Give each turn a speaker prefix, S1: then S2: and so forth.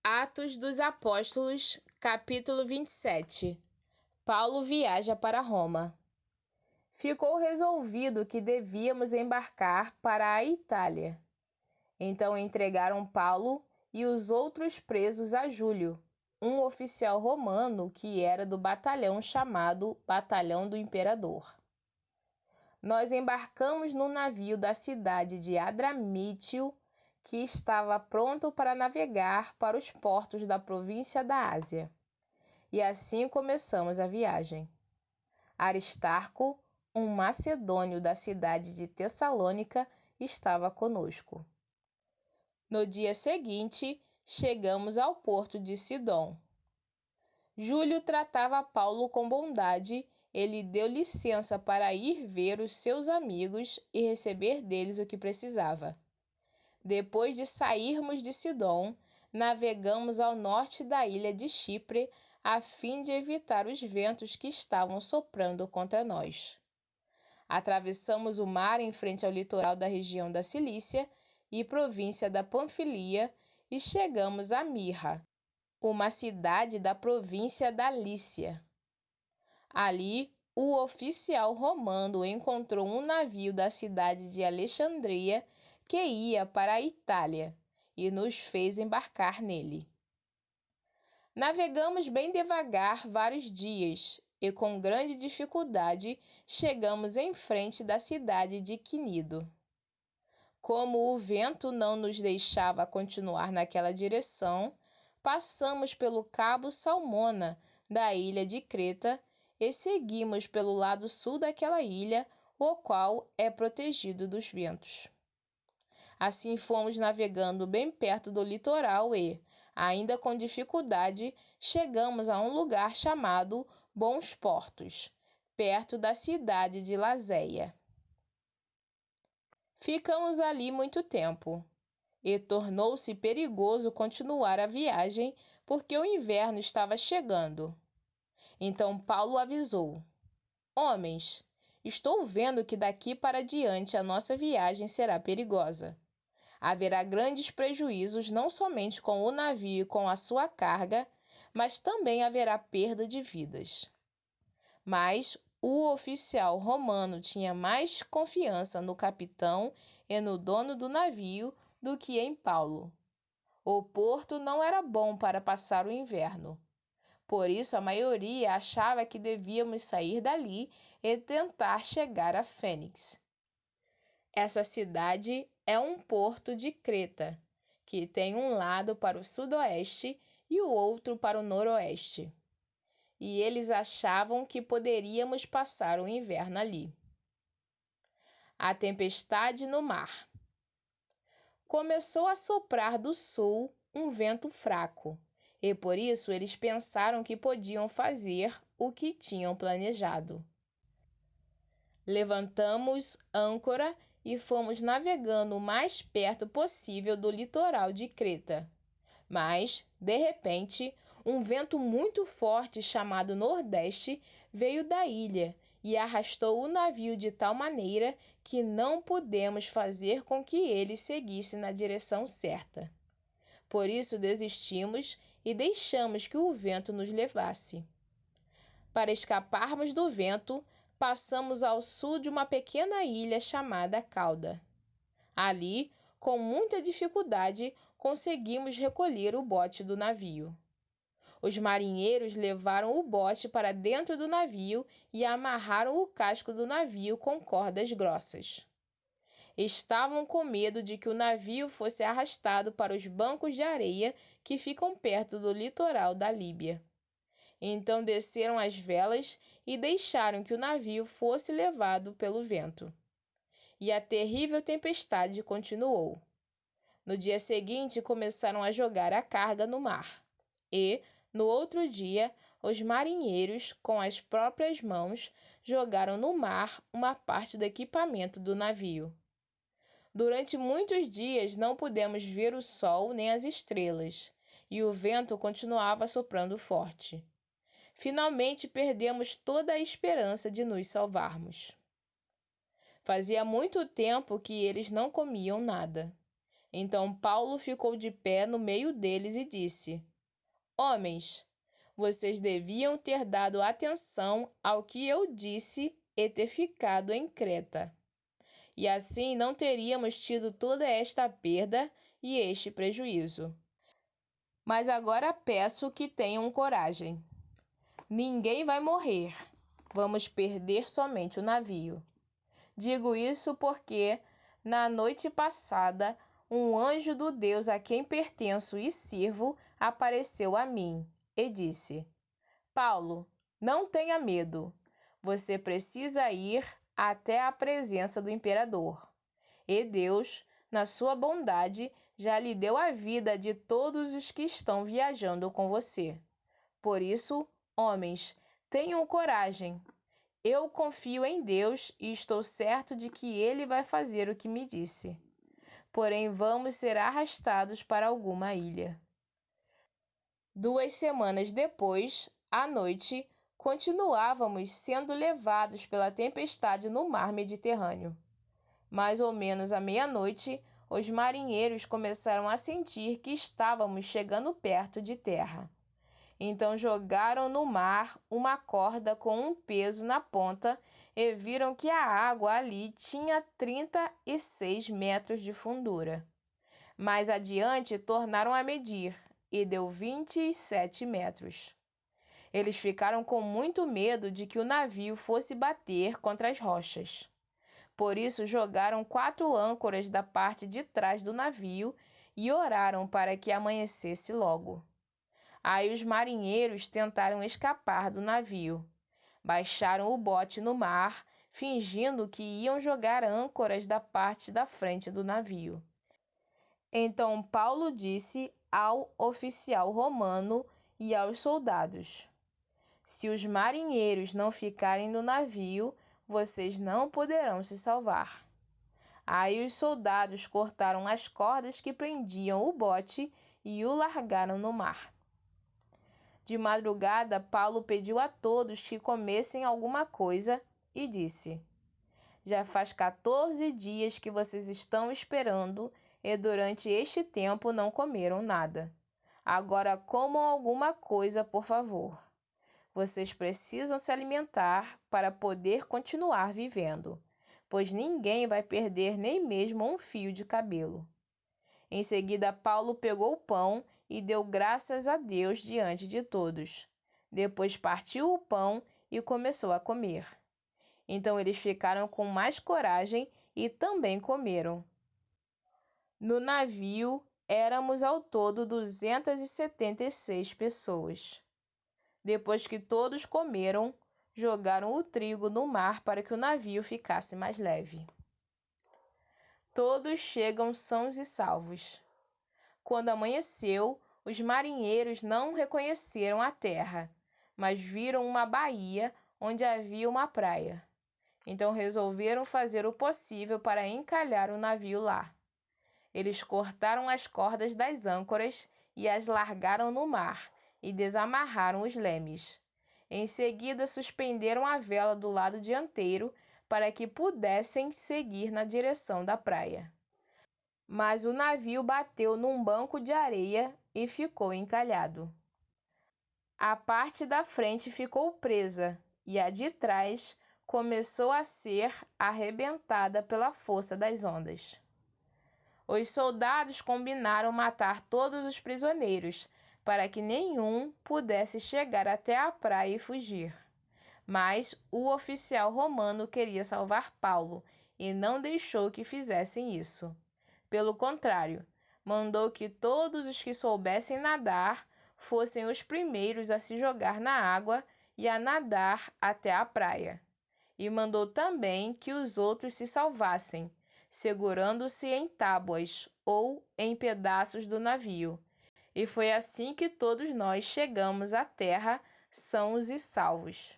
S1: Atos dos Apóstolos, capítulo 27. Paulo viaja para Roma. Ficou resolvido que devíamos embarcar para a Itália. Então entregaram Paulo e os outros presos a Júlio, um oficial romano que era do batalhão chamado Batalhão do Imperador. Nós embarcamos no navio da cidade de Adramítio, que estava pronto para navegar para os portos da província da Ásia. E assim começamos a viagem. Aristarco, um macedônio da cidade de Tessalônica, estava conosco. No dia seguinte, chegamos ao porto de Sidom. Júlio tratava Paulo com bondade. Ele deu licença para ir ver os seus amigos e receber deles o que precisava. Depois de sairmos de Sidom, navegamos ao norte da ilha de Chipre, a fim de evitar os ventos que estavam soprando contra nós. Atravessamos o mar em frente ao litoral da região da Cilícia e província da Panfilia e chegamos a Mirra, uma cidade da província da Lícia. Ali, o oficial romano encontrou um navio da cidade de Alexandria que ia para a Itália e nos fez embarcar nele. Navegamos bem devagar vários dias e com grande dificuldade chegamos em frente da cidade de Quinido. Como o vento não nos deixava continuar naquela direção, passamos pelo Cabo Salmona da ilha de Creta e seguimos pelo lado sul daquela ilha, o qual é protegido dos ventos. Assim fomos navegando bem perto do litoral e, ainda com dificuldade, chegamos a um lugar chamado Bons Portos, perto da cidade de Lazéia. Ficamos ali muito tempo, e tornou-se perigoso continuar a viagem porque o inverno estava chegando. Então Paulo avisou: Homens, estou vendo que daqui para diante a nossa viagem será perigosa. Haverá grandes prejuízos não somente com o navio e com a sua carga, mas também haverá perda de vidas. Mas o oficial romano tinha mais confiança no capitão e no dono do navio do que em Paulo. O porto não era bom para passar o inverno. Por isso a maioria achava que devíamos sair dali e tentar chegar a Fênix. Essa cidade é um porto de Creta, que tem um lado para o sudoeste e o outro para o noroeste. E eles achavam que poderíamos passar o inverno ali. A tempestade no mar. Começou a soprar do sul um vento fraco, e por isso eles pensaram que podiam fazer o que tinham planejado. Levantamos âncora e fomos navegando o mais perto possível do litoral de Creta. Mas, de repente, um vento muito forte chamado Nordeste veio da ilha e arrastou o navio de tal maneira que não pudemos fazer com que ele seguisse na direção certa. Por isso desistimos e deixamos que o vento nos levasse. Para escaparmos do vento, passamos ao sul de uma pequena ilha chamada Cauda. Ali, com muita dificuldade, conseguimos recolher o bote do navio. Os marinheiros levaram o bote para dentro do navio e amarraram o casco do navio com cordas grossas. Estavam com medo de que o navio fosse arrastado para os bancos de areia que ficam perto do litoral da Líbia. Então desceram as velas e deixaram que o navio fosse levado pelo vento. E a terrível tempestade continuou. No dia seguinte começaram a jogar a carga no mar. E, no outro dia, os marinheiros, com as próprias mãos, jogaram no mar uma parte do equipamento do navio. Durante muitos dias não pudemos ver o sol nem as estrelas, e o vento continuava soprando forte. Finalmente perdemos toda a esperança de nos salvarmos. Fazia muito tempo que eles não comiam nada. Então Paulo ficou de pé no meio deles e disse: Homens, vocês deviam ter dado atenção ao que eu disse e ter ficado em Creta. E assim não teríamos tido toda esta perda e este prejuízo. Mas agora peço que tenham coragem. Ninguém vai morrer. Vamos perder somente o navio. Digo isso porque, na noite passada, um anjo do Deus a quem pertenço e sirvo apareceu a mim e disse: Paulo, não tenha medo. Você precisa ir até a presença do imperador. E Deus, na sua bondade, já lhe deu a vida de todos os que estão viajando com você. Por isso, homens, tenham coragem. Eu confio em Deus e estou certo de que Ele vai fazer o que me disse. Porém, vamos ser arrastados para alguma ilha. 2 semanas depois, à noite, continuávamos sendo levados pela tempestade no mar Mediterrâneo. Mais ou menos à meia-noite, os marinheiros começaram a sentir que estávamos chegando perto de terra. Então jogaram no mar uma corda com um peso na ponta e viram que a água ali tinha 36 metros de fundura. Mais adiante tornaram a medir e deu 27 metros. Eles ficaram com muito medo de que o navio fosse bater contra as rochas. Por isso jogaram 4 âncoras da parte de trás do navio e oraram para que amanhecesse logo. Aí os marinheiros tentaram escapar do navio. Baixaram o bote no mar, fingindo que iam jogar âncoras da parte da frente do navio. Então Paulo disse ao oficial romano e aos soldados: Se os marinheiros não ficarem no navio, vocês não poderão se salvar. Aí os soldados cortaram as cordas que prendiam o bote e o largaram no mar. De madrugada, Paulo pediu a todos que comessem alguma coisa e disse: Já faz 14 dias que vocês estão esperando e durante este tempo não comeram nada. Agora comam alguma coisa, por favor. Vocês precisam se alimentar para poder continuar vivendo, pois ninguém vai perder nem mesmo um fio de cabelo. Em seguida, Paulo pegou o pão e deu graças a Deus diante de todos. Depois partiu o pão e começou a comer. Então eles ficaram com mais coragem e também comeram. No navio éramos ao todo 276 pessoas. Depois que todos comeram, jogaram o trigo no mar para que o navio ficasse mais leve. Todos chegam sãos e salvos. Quando amanheceu, os marinheiros não reconheceram a terra, mas viram uma baía onde havia uma praia. Então resolveram fazer o possível para encalhar o navio lá. Eles cortaram as cordas das âncoras e as largaram no mar e desamarraram os lemes. Em seguida, suspenderam a vela do lado dianteiro para que pudessem seguir na direção da praia. Mas o navio bateu num banco de areia e ficou encalhado. A parte da frente ficou presa e a de trás começou a ser arrebentada pela força das ondas. Os soldados combinaram matar todos os prisioneiros, para que nenhum pudesse chegar até a praia e fugir. Mas o oficial romano queria salvar Paulo e não deixou que fizessem isso. Pelo contrário, mandou que todos os que soubessem nadar fossem os primeiros a se jogar na água e a nadar até a praia. E mandou também que os outros se salvassem, segurando-se em tábuas ou em pedaços do navio. E foi assim que todos nós chegamos à terra sãos e salvos.